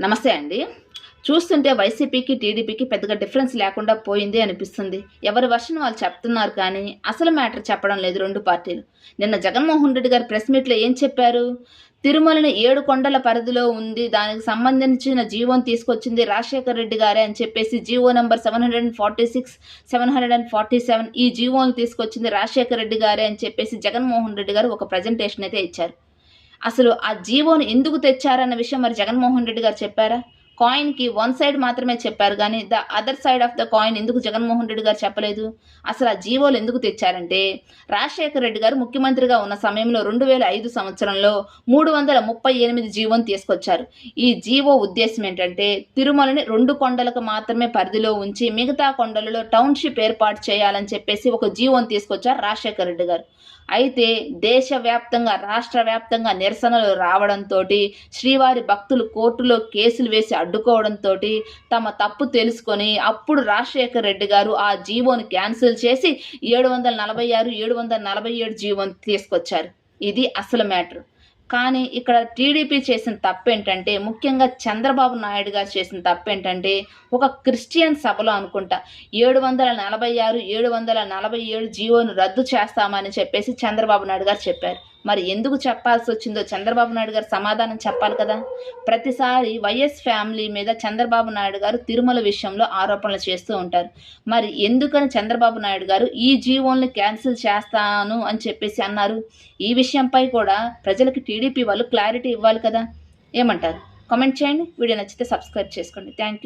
నమస్తే అండి. చూస్తుంటే వైసీపీకి, టీడీపీకి పెద్దగా డిఫరెన్స్ లేకుండా పోయింది అనిపిస్తుంది. ఎవరి వర్షన్ వాళ్ళు చెప్తున్నారు కానీ, అసలు మ్యాటర్ చెప్పడం లేదు 2 పార్టీలు. నిన్న జగన్మోహన్ రెడ్డి గారు ప్రెస్ మీట్‌లో ఏం చెప్పారు? తిరుమలని 7 కొండల పరిధిలో ఉంది. దానికి సంబంధించిన జీవోని తీసుకొచ్చింది రాజశేఖర్ రెడ్డి గారే అని చెప్పేసి జీవో నంబర్ 746, 747 ఈ జీవోని తీసుకొచ్చింది రాజశేఖర్ రెడ్డి గారే అని చెప్పేసి జగన్మోహన్ రెడ్డి గారు ఒక ప్రెజెంటేషన్ అయితే ఇచ్చారు. అసలు ఆ జీవోని ఎందుకు తెచ్చారన్న విషయం మరి జగన్మోహన్ రెడ్డి గారు చెప్పారా? కాయిన్‌కి వన్ సైడ్ మాత్రమే చెప్పారు గానీ, the other side of the coin ఎందుకు జగన్మోహన్ రెడ్డి గారు చెప్పలేదు? అసలు ఆ జీవోలు ఎందుకు తెచ్చారంటే, రాజశేఖర్ రెడ్డి గారు ముఖ్యమంత్రిగా ఉన్న సమయంలో 2005 సంవత్సరంలో 338 జీవోని తీసుకొచ్చారు. ఈ జీవో ఉద్దేశ్యం ఏంటంటే, తిరుమలని 2 కొండలకు మాత్రమే పరిధిలో ఉంచి, మిగతా కొండలలో టౌన్‌షిప్ ఏర్పాటు చేయాలని చెప్పేసి ఒక జీవోని తీసుకొచ్చారు రాజశేఖర్ రెడ్డి గారు. అయితే దేశవ్యాప్తంగా, రాష్ట్ర వ్యాప్తంగా నిరసనలు రావడంతోటి, శ్రీవారి భక్తులు కోర్టులో కేసులు వేసి అడ్డుకోవడంతోటి, తమ తప్పు తెలుసుకొని అప్పుడు రాజశేఖర్ రెడ్డి గారు ఆ జీవోని క్యాన్సిల్ చేసి 746, 747 జీవోని తీసుకొచ్చారు. ఇది అసలు మ్యాటర్. కానీ ఇక్కడ టీడీపీ చేసిన తప్పేంటంటే, ముఖ్యంగా చంద్రబాబు నాయుడు గారు చేసిన తప్పేంటంటే, ఒక క్రిస్టియన్ సభలో అనుకుంటా 746, 747 జీవోను రద్దు చేస్తామని చెప్పేసి చంద్రబాబు నాయుడు గారు చెప్పారు. మరి ఎందుకు చెప్పాల్సి వచ్చిందో చంద్రబాబు నాయుడు గారు సమాధానం చెప్పాలి కదా. ప్రతిసారి వైఎస్ ఫ్యామిలీ మీద చంద్రబాబు నాయుడు గారు తిరుమల విషయంలో ఆరోపణలు చేస్తూ ఉంటారు. మరి ఎందుకని చంద్రబాబు నాయుడు గారు ఈ జీవోల్ని క్యాన్సిల్ చేస్తాను అని చెప్పేసి అన్నారు? ఈ విషయంపై కూడా ప్రజలకి టీడీపీ వాళ్ళు క్లారిటీ ఇవ్వాలి కదా. ఏమంటారు? కామెంట్ చేయండి. వీడియో నచ్చితే సబ్స్క్రైబ్ చేసుకోండి. Thank you.